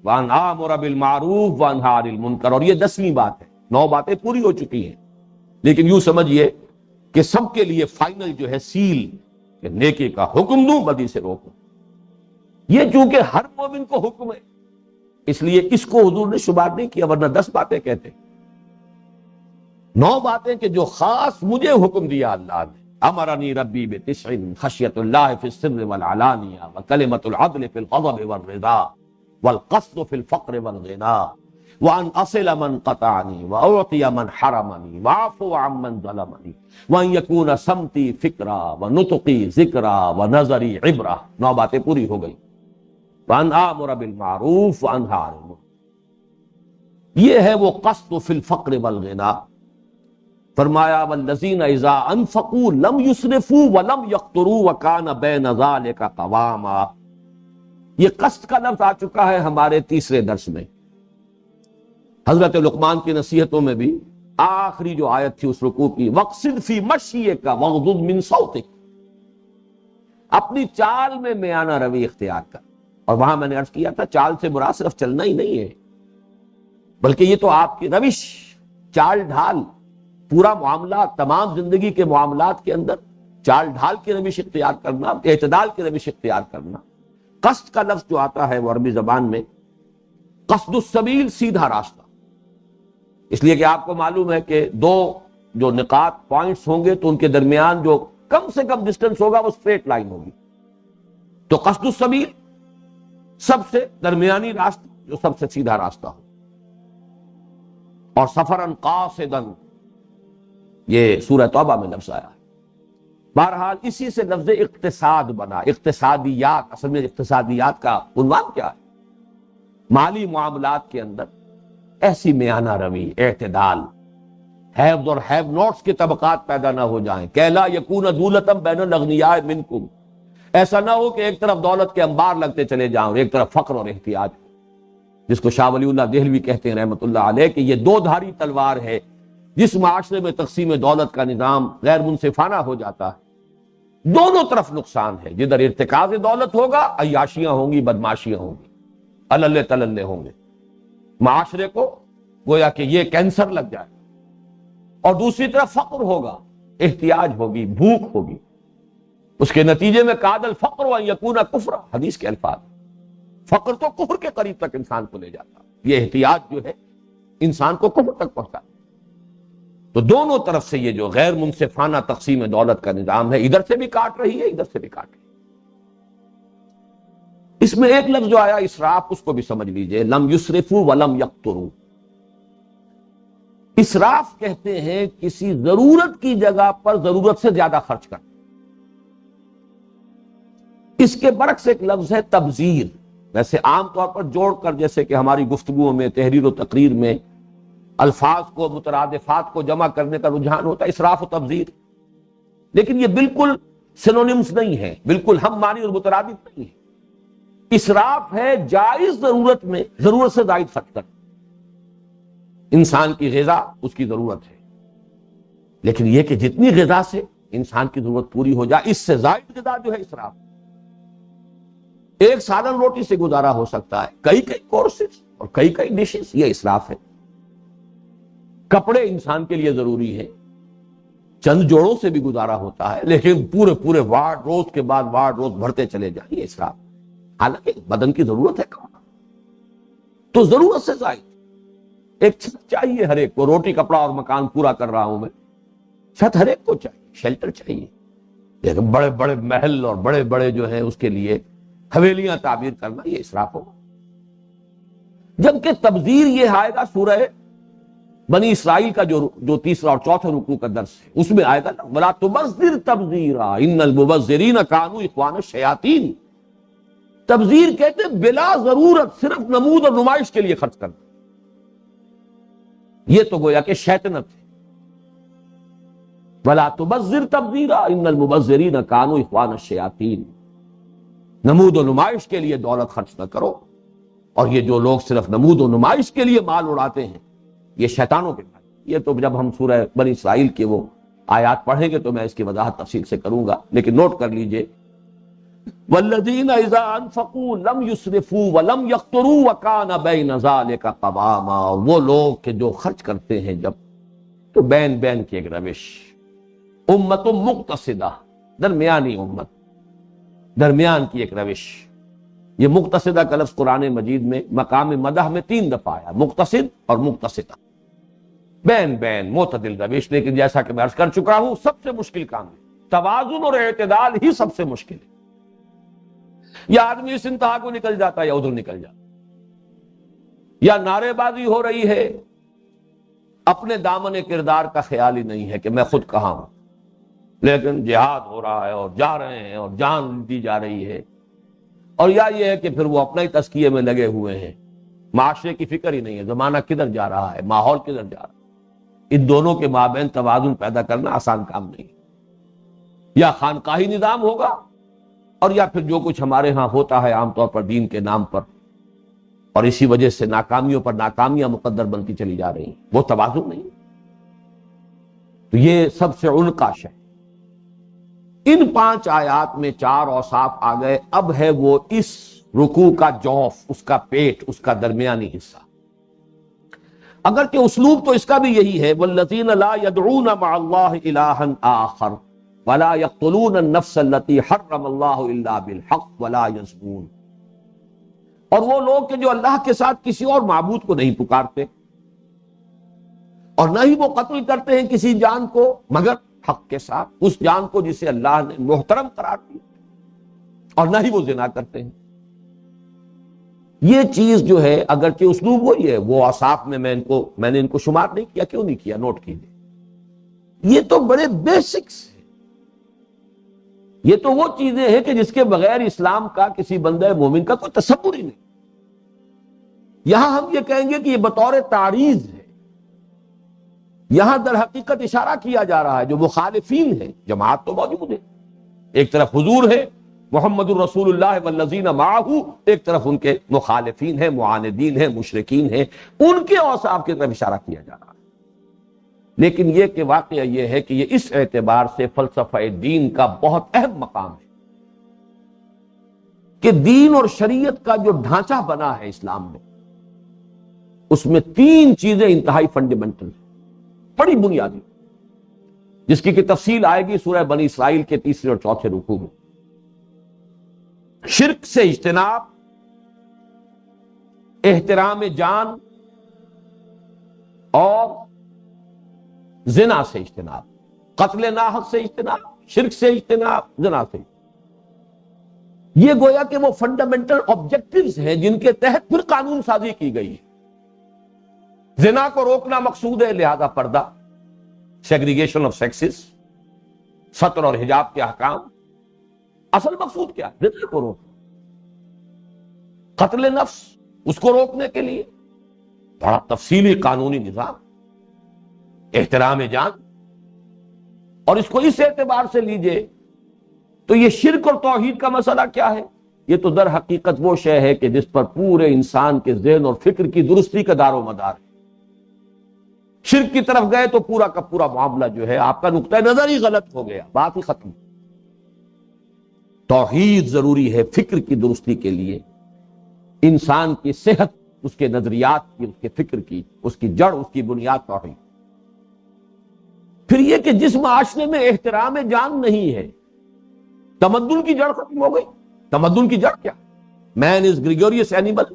وَأَنْ آمُرَ بِالْمَعْرُوفِ وَأَنْهَىٰ عَنِ الْمُنکَرِ، اور یہ 10ویں بات ہے، 9 باتیں پوری ہو چکی ہیں، لیکن یوں سمجھیے کہ سب کے لیے فائنل جو ہے سیل کہ نیکی کا حکم دوں بدی سے روکوں، یہ چونکہ ہر مومن کو حکم ہے اس لیے اس کو حضور نے شمار نہیں کیا، ورنہ 10 باتیں کہتے، 9 باتیں کہ جو خاص مجھے حکم دیا اللہ نے، امرنی ربی بتسع خشیت اللہ فی السر والعلانیہ وکلمۃ العدل فی الغضب والرضا والقصد فی الفقر والغنا وان اصل من قطعنی واعطی من حرمنی واعفو عمن ظلمنی وان یکون سمتی فکرا ونطقی ذکرا ونظری عبرہ، 9 باتیں پوری ہو گئی، وان آمر بالمعروف وانہی عن المنکر، یہ ہے وہ قصد فی الفقر والغنا۔ فرمایا والذین اذا انفقوا لم یسرفوا ولم یقتروا وکان بین ذلک قواما، یہ قصد کا لفظ آ چکا ہے ہمارے تیسرے درس میں، حضرت لقمان کی نصیحتوں میں بھی آخری جو آیت تھی اس رکوع کی، وَاقْصِدْ فِي مَشْيِكَ وَاغْضُضْ مِنْ صَوْتِكَ، اپنی چال میں میانہ روی اختیار کر، اور وہاں میں نے عرض کیا تھا چال سے مراد صرف چلنا ہی نہیں ہے، بلکہ یہ تو آپ کی روش، چال ڈھال، پورا معاملات، تمام زندگی کے معاملات کے اندر چال ڈھال کی روش اختیار کرنا، اعتدال کی روش اختیار کرنا۔ قصد کا لفظ جو آتا ہے وہ عربی زبان میں قصد السبیل، سیدھا راستہ، اس لیے کہ آپ کو معلوم ہے کہ 2 جو نقاط پوائنٹس ہوں گے تو ان کے درمیان جو کم سے کم ڈسٹنس ہوگا وہ اسٹریٹ لائن ہوگی، تو قصد السبیل سب سے درمیانی راستہ جو سب سے سیدھا راستہ ہو، اور سفراً قاصداً یہ سورہ توبہ میں لفظ آیا ہے۔ بہرحال اسی سے لفظ اقتصاد بنا، اقتصادیات، اصل میں اقتصادیات کا عنوان کیا ہے؟ مالی معاملات کے اندر ایسی میانہ روی، اعتدال، ہیوز اور ہیو نوٹس کے طبقات پیدا نہ ہو جائیں، کہ لا یکون دولتم بین الاغنیاء منکم، ایسا نہ ہو کہ ایک طرف دولت کے انبار لگتے چلے جائیں اور ایک طرف فقر اور احتیاج، جس کو شاہ ولی اللہ دہلوی کہتے ہیں رحمۃ اللہ علیہ کہ یہ 2 دھاری تلوار ہے، جس معاشرے میں تقسیم دولت کا نظام غیر منصفانہ ہو جاتا ہے دونوں طرف نقصان ہے، جدھر ارتکاز دولت ہوگا عیاشیاں ہوں گی، بدماشیاں ہوں گی، اللے تللے ہوں گے، معاشرے کو گویا کہ یہ کینسر لگ جائے، اور دوسری طرف فقر ہوگا، احتیاج ہوگی، بھوک ہوگی، اس کے نتیجے میں کاد الفقر وان یکون کفرا، حدیث کے الفاظ، فقر تو کفر کے قریب تک انسان کو لے جاتا، یہ احتیاج جو ہے انسان کو کفر تک پہنچاتا۔ تو دونوں طرف سے یہ جو غیر منصفانہ تقسیم دولت کا نظام ہے، ادھر سے بھی کاٹ رہی ہے، ادھر سے بھی کاٹ رہی ہے۔ اس میں ایک لفظ جو آیا اسراف، اس کو بھی سمجھ لیجئے، لم یسرفوا ولم یقتروا، اسراف کہتے ہیں کسی ضرورت کی جگہ پر ضرورت سے زیادہ خرچ کرنا۔ اس کے برعکس ایک لفظ ہے تبذیر، ویسے عام طور پر جوڑ کر جیسے کہ ہماری گفتگو میں، تحریر و تقریر میں الفاظ کو، مترادفات کو جمع کرنے کا رجحان ہوتا ہے اسراف و تبذیر، لیکن یہ بالکل سینونیمز نہیں ہے، بالکل ہم معنی اور مترادف نہیں ہے۔ اسراف ہے جائز ضرورت میں ضرورت سے زائد خرچ کرنا، انسان کی غذا اس کی ضرورت ہے، لیکن یہ کہ جتنی غذا سے انسان کی ضرورت پوری ہو جائے، اس سے زائد غذا جو ہے اسراف۔ ایک سالن روٹی سے گزارا ہو سکتا ہے، کئی کورسز اور کئی ڈشز، یہ اسراف ہے۔ کپڑے انسان کے لیے ضروری ہے، چند جوڑوں سے بھی گزارا ہوتا ہے، لیکن پورے وارڈ روز کے بعد وارڈ روز بھرتے چلے جائیں، یہ اسراف۔ حالانکہ بدن کی ضرورت ہے کپڑا، تو ضرورت سے زائد ایک چھت چاہیے ہر ایک کو، روٹی کپڑا اور مکان پورا کر رہا ہوں میں، چھت ہر ایک کو چاہیے، شیلٹر چاہیے، لیکن بڑے بڑے محل اور بڑے بڑے جو ہیں اس کے لیے حویلیاں تعمیر کرنا، یہ اسراف ہوگا۔ جبکہ تبذیر یہ آئے گا سورہ بنی اسرائیل کا جو تیسرا اور چوتھا رکوع کا درس ہے، اس میں آئے گا وَلَا تُبَذِّرْ تَبْذِيرًا إِنَّ الْمُبَذِّرِينَ كَانُوا إِخْوَانَ الشَّيَاطِينَ۔ تبذیر کہتے ہیں بلا ضرورت صرف نمود اور نمائش کے لیے خرچ کرنا، یہ تو گویا کہ شیطنت ہے۔ ولا تبذر تبذیرا ان المبذرین کانوا اخوان الشیاطین، نمود و نمائش کے لیے دولت خرچ نہ کرو، اور یہ جو لوگ صرف نمود و نمائش کے لیے مال اڑاتے ہیں یہ شیطانوں کے بھائی۔ یہ تو جب ہم سورہ بنی اسرائیل کے وہ آیات پڑھیں گے تو میں اس کی وضاحت تفصیل سے کروں گا، لیکن نوٹ کر لیجئے والذین اذا انفقوا لم یسرفوا ولم یقتروا وکان بین ذلک قواما، وہ لوگ کہ جو خرچ کرتے ہیں جب تو بین بین کی ایک روش، امت مقتصدہ، درمیانی امت، درمیان کی ایک روش۔ یہ مقتصدہ کا لفظ قرآن مجید میں مقام مدح میں 3 دفعہ آیا، مقتصد اور مقتصدہ، بین بین معتدل روش۔ لیکن جیسا کہ میں عرض کر چکا ہوں سب سے مشکل کام ہے، توازن اور اعتدال ہی سب سے مشکل ہے۔ یا آدمی اس انتہا کو نکل جاتا ہے یا ادھر نکل جاتا، یا نعرے بازی ہو رہی ہے، اپنے دامن کردار کا خیال ہی نہیں ہے کہ میں خود کہاں ہوں، لیکن جہاد ہو رہا ہے اور جا رہے ہیں اور جان دی جا رہی ہے، اور یا یہ ہے کہ پھر وہ اپنا ہی تزکیے میں لگے ہوئے ہیں، معاشرے کی فکر ہی نہیں ہے، زمانہ کدھر جا رہا ہے، ماحول کدھر جا رہا ہے۔ ان دونوں کے مابین توازن پیدا کرنا آسان کام نہیں، یا خانقاہی نظام ہوگا اور یا پھر جو کچھ ہمارے ہاں ہوتا ہے عام طور پر دین کے نام پر، اور اسی وجہ سے ناکامیوں پر ناکامیاں مقدر بنتی چلی جا رہی ہیں، وہ توازن نہیں۔ تو یہ سب سے عنقاش ہے۔ ان 5 آیات میں 4 اوصاف آ گئے، اب ہے وہ اس رکوع کا جوف، اس کا پیٹ، اس کا درمیانی حصہ۔ اگرچہ اسلوب تو اس کا بھی یہی ہے، والذین لا يدعون مع اللہ الہا آخر ولا يقتلون النفس التي حرم اللہ الا بالحق ولا يزنون، اور وہ لوگ کہ جو اللہ کے ساتھ کسی اور معبود کو نہیں پکارتے اور نہ ہی وہ قتل کرتے ہیں کسی جان کو مگر حق کے ساتھ، اس جان کو جسے اللہ نے محترم قرار دیا، اور نہ ہی وہ زنا کرتے ہیں۔ یہ چیز جو ہے اگرچہ اسلوب وہی ہے، وہ اوصاف میں میں نے ان کو شمار نہیں کیا، کیوں نہیں کیا، نوٹ کیجیے۔ یہ تو بڑے بیسکس ہیں، یہ تو وہ چیزیں ہیں کہ جس کے بغیر اسلام کا کسی بندہ مومن کا کوئی تصور ہی نہیں۔ یہاں ہم یہ کہیں گے کہ یہ بطور تعریض ہے، یہاں در حقیقت اشارہ کیا جا رہا ہے جو مخالفین ہیں، جماعت تو موجود ہے، ایک طرف حضور ہے محمد الرسول اللہ والذین معہ، ایک طرف ان کے مخالفین ہیں، معاندین ہیں، مشرکین ہیں، ان کے اوصاف کی طرف اشارہ کیا جا رہا ہے۔ لیکن یہ کہ واقعہ یہ ہے کہ یہ اس اعتبار سے فلسفہ دین کا بہت اہم مقام ہے کہ دین اور شریعت کا جو ڈھانچہ بنا ہے اسلام میں، اس میں 3 چیزیں انتہائی فنڈامنٹل ہیں، بڑی بنیادی، جس کی کہ تفصیل آئے گی سورہ بنی اسرائیل کے 3 اور 4 رکوع میں۔ شرک سے اجتناب، احترام جان، اور زنا سے اجتناب، قتل ناحق سے اجتناب، شرک سے اجتناب، زنا سے اجتناب۔ یہ گویا کہ وہ فنڈامنٹل آبجیکٹیوز ہیں جن کے تحت پھر قانون سازی کی گئی ہے۔ زنا کو روکنا مقصود ہے، لہذا پردہ، سیگریگیشن آف سیکسز، ستر اور حجاب کے احکام۔ اصل مقصود کیا ہے؟ زنا کو روکنا۔ قتل نفس، اس کو روکنے کے لیے بڑا تفصیلی قانونی نظام، احترام جان، اور اس کو اس اعتبار سے لیجئے تو یہ شرک اور توحید کا مسئلہ کیا ہے؟ یہ تو در حقیقت وہ شے ہے کہ جس پر پورے انسان کے ذہن اور فکر کی درستی کا دار و مدار ہے۔ شرک کی طرف گئے تو پورا کا پورا معاملہ جو ہے آپ کا نقطہ نظر ہی غلط ہو گیا، بات ہی ختم۔ توحید ضروری ہے فکر کی درستی کے لیے، انسان کی صحت، اس کے نظریات کی، اس کے فکر کی، اس کی جڑ، اس کی بنیاد توحید۔ پھر یہ کہ جس معاشرے میں احترام جان نہیں ہے، تمدن کی جڑ ختم ہو گئی۔ تمدن کی جڑ کیا؟ مین از گریگوریس اینیمل،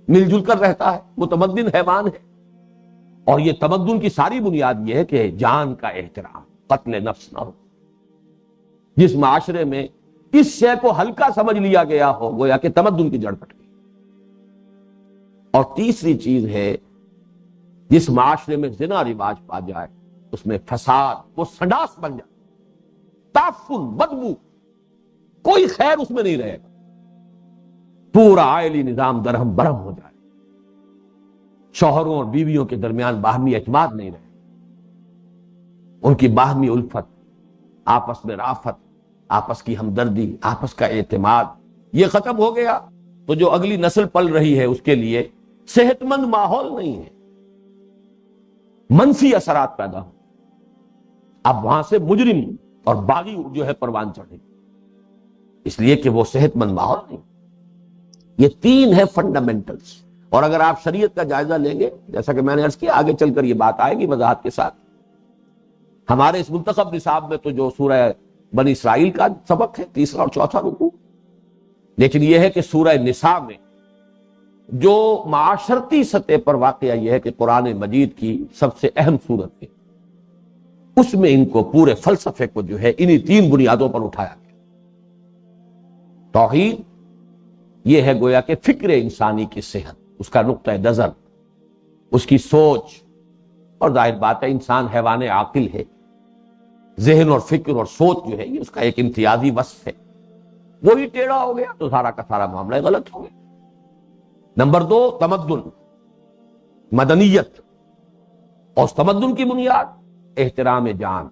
مل جل کر رہتا ہے، متمدن حیوان ہے، اور یہ تمدن کی ساری بنیاد یہ ہے کہ جان کا احترام، قتل نفس نہ ہو۔ جس معاشرے میں اس شے کو ہلکا سمجھ لیا گیا ہو، گویا کہ تمدن کی جڑ پٹ گئی۔ اور تیسری چیز ہے، جس معاشرے میں زنا رواج پا جائے، اس میں فساد، وہ سنڈاس بن جائے، تعفن، بدبو، کوئی خیر اس میں نہیں رہے گا، پورا عائلی نظام درہم برہم ہو جائے، شوہروں اور بیویوں کے درمیان باہمی اعتماد نہیں رہے، ان کی باہمی الفت، آپس میں رافت، آپس کی ہمدردی، آپس کا اعتماد، یہ ختم ہو گیا تو جو اگلی نسل پل رہی ہے اس کے لیے صحت مند ماحول نہیں ہے، منفی اثرات پیدا ہو. اب وہاں سے مجرم اور باغی جو ہے پروان چڑھے، اس لیے کہ وہ صحت مند ماحول نہیں. یہ تین ہے فنڈامنٹلز. اور اگر آپ شریعت کا جائزہ لیں گے، جیسا کہ میں نے عرض کیا، آگے چل کر یہ بات آئے گی وضاحت کے ساتھ. ہمارے اس منتخب نصاب میں تو جو سورہ بنی اسرائیل کا سبق ہے، تیسرا اور چوتھا رکوع، لیکن یہ ہے کہ سورہ نساء میں جو معاشرتی سطح پر واقعہ یہ ہے کہ قرآن مجید کی سب سے اہم سورت ہے، اس میں ان کو پورے فلسفے کو جو ہے انہی تین بنیادوں پر اٹھایا گیا. توحید یہ ہے گویا کہ فکر انسانی کی صحت، اس کا نقطہ نظر، اس کی سوچ. اور ظاہر بات ہے انسان حیوان عاقل ہے، ذہن اور فکر اور سوچ جو ہے یہ اس کا ایک امتیازی وصف ہے. وہی ٹیڑھا ہو گیا تو سارا کا سارا معاملہ غلط ہو گیا. نمبر دو، تمدن، مدنیت. اور اس تمدن کی بنیاد احترام جان.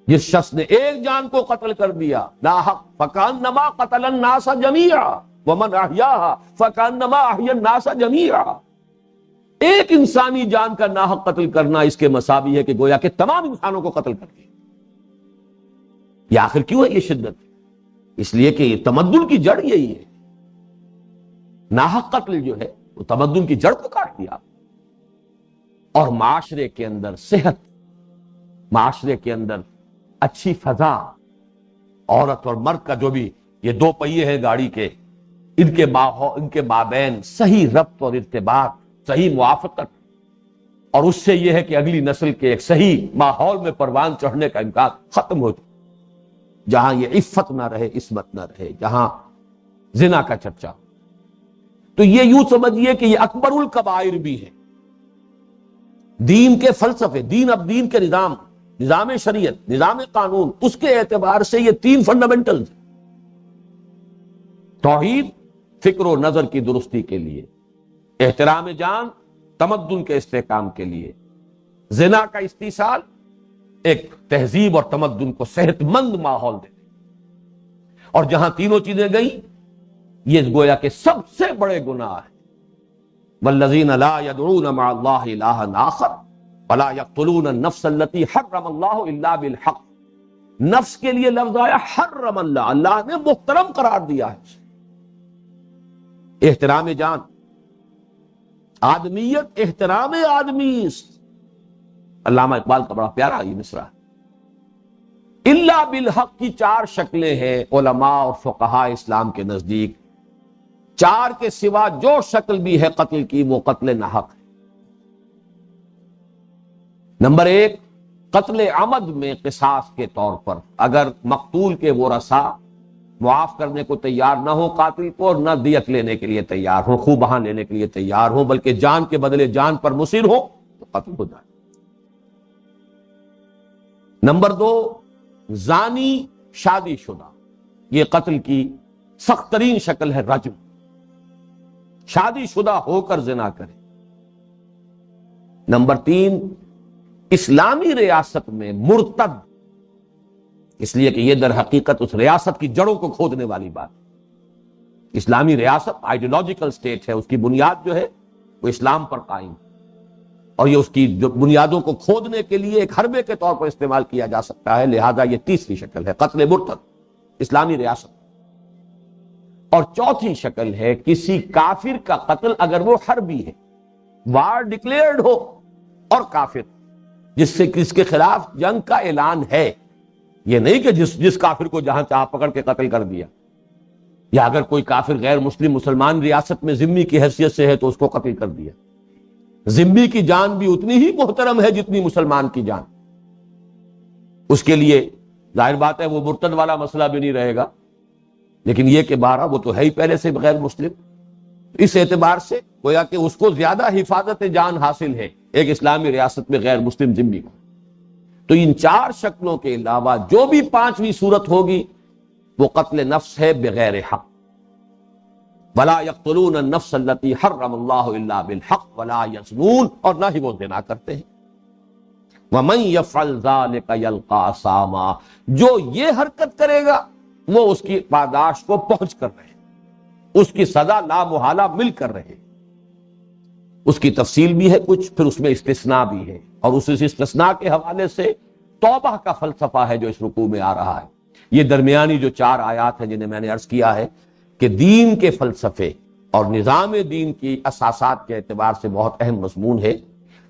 جس شخص نے ایک جان کو قتل کر دیا ناحق، فکانما قتل الناس جميعا ومن احیاها فکانما احیا الناس جميعا. ایک انسانی جان کا ناحق قتل کرنا اس کے مساوی ہے کہ گویا کہ تمام انسانوں کو قتل کر دیا. یہ آخر کیوں ہے یہ شدت؟ اس لیے کہ تمدن کی جڑ یہی ہے. ناحق قتل جو ہے وہ تمدن کی جڑ کو کاٹ دیا. اور معاشرے کے اندر صحت، معاشرے کے اندر اچھی فضا، عورت اور مرد کا جو بھی یہ دو پہیے ہیں گاڑی کے، ان کے مابین صحیح ربط اور ارتباط، صحیح موافقت، اور اس سے یہ ہے کہ اگلی نسل کے ایک صحیح ماحول میں پروان چڑھنے کا امکان ختم ہو جائے. جہاں یہ عفت نہ رہے، عصمت نہ رہے، جہاں زنا کا چرچا. تو یہ یوں سمجھیے کہ یہ اکبر الکبائر بھی ہے. دین کے فلسفے، دین اب دین کے نظام شریعت، نظام قانون، اس کے اعتبار سے یہ تین فنڈامنٹل: توحید فکر و نظر کی درستی کے لیے، احترام جان تمدن کے استحکام کے لیے، زنا کا استیصال ایک تہذیب اور تمدن کو صحت مند ماحول دے. اور جہاں تینوں چیزیں گئیں، یہ گویا کہ سب سے بڑے گناہ ہے. والذین لا يدعون مع اللہ الہا آخر ولا یقتلون النفس التي حرم اللہ الا بالحق. نفس کے لیے لفظ آیا حرم اللہ، اللہ نے محترم قرار دیا ہے. احترام جان، آدمیت احترام آدمی است. علامہ اقبال کا بڑا پیارا یہ مصرع ہے. الا بالحق کی چار شکلیں ہیں علماء اور فقہاء اسلام کے نزدیک. چار کے سوا جو شکل بھی ہے قتل کی وہ قتل ناحق ہے. نمبر ایک، قتل عمد میں قصاص کے طور پر اگر مقتول کے ورثاء معاف کرنے کو تیار نہ ہو قاتل کو، اور نہ دیت لینے کے لیے تیار ہو، خوب بہا لینے کے لیے تیار ہو، بلکہ جان کے بدلے جان پر مصر ہو، تو قتل ہو جائے. نمبر دو، زانی شادی شدہ، یہ قتل کی سخت ترین شکل ہے رجم. شادی شدہ ہو کر زنا کرے. نمبر تین، اسلامی ریاست میں مرتد، اس لیے کہ یہ در حقیقت اس ریاست کی جڑوں کو کھودنے والی بات. اسلامی ریاست آئیڈیولوجیکل سٹیٹ ہے، اس کی بنیاد جو ہے وہ اسلام پر قائم، اور یہ اس کی جو بنیادوں کو کھودنے کے لیے ایک حربے کے طور پر استعمال کیا جا سکتا ہے. لہذا یہ تیسری شکل ہے قتل مرتد، اسلامی ریاست. اور چوتھی شکل ہے کسی کافر کا قتل اگر وہ حربی ہے، وار ڈکلیئرڈ ہو، اور کافر جس کے خلاف جنگ کا اعلان ہے. یہ نہیں کہ جس کافر کو جہاں چاہ پکڑ کے قتل کر دیا، یا اگر کوئی کافر غیر مسلم مسلمان ریاست میں ذمہ کی حیثیت سے ہے تو اس کو قتل کر دیا. ذمہ کی جان بھی اتنی ہی محترم ہے جتنی مسلمان کی جان. اس کے لیے ظاہر بات ہے وہ مرتد والا مسئلہ بھی نہیں رہے گا، لیکن یہ کہ بارہ وہ تو ہے ہی پہلے سے غیر مسلم. اس اعتبار سے گویا کہ اس کو زیادہ حفاظت جان حاصل ہے ایک اسلامی ریاست میں غیر مسلم ذمہ کو. تو ان چار شکلوں کے علاوہ جو بھی پانچویں صورت ہوگی وہ قتل نفس ہے بغیر حق. ولا یقتلون النفس التي حرم اللہ الا بالحق ولا یزنون، اور نہ ہی وہ زنا کرتے ہیں. وَمَن يَفْعَلْ ذَلِكَ يَلْقَى أَثَامًا، جو یہ حرکت کرے گا وہ اس کی پاداش کو پہنچ کر رہے، اس کی سزا لا محالہ مل کر رہے۔ اس کی تفصیل بھی ہے کچھ، پھر اس میں استثناء بھی ہے، اور اس استثناء کے حوالے سے توبہ کا فلسفہ ہے جو اس رکوع میں آ رہا ہے۔ یہ درمیانی جو 4 آیات ہیں جنہیں میں نے عرض کیا ہے کہ دین کے فلسفے اور نظام دین کی اساسات کے اعتبار سے بہت اہم مضمون ہے۔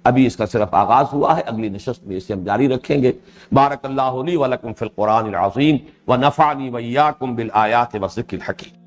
ابھی اس کا صرف آغاز ہوا ہے، اگلی نشست میں اسے ہم جاری رکھیں گے۔ بارک اللہ لی ولکم فی القرآن العظیم ونفعنی وإیاکم بالآیات والذکر الحکیم۔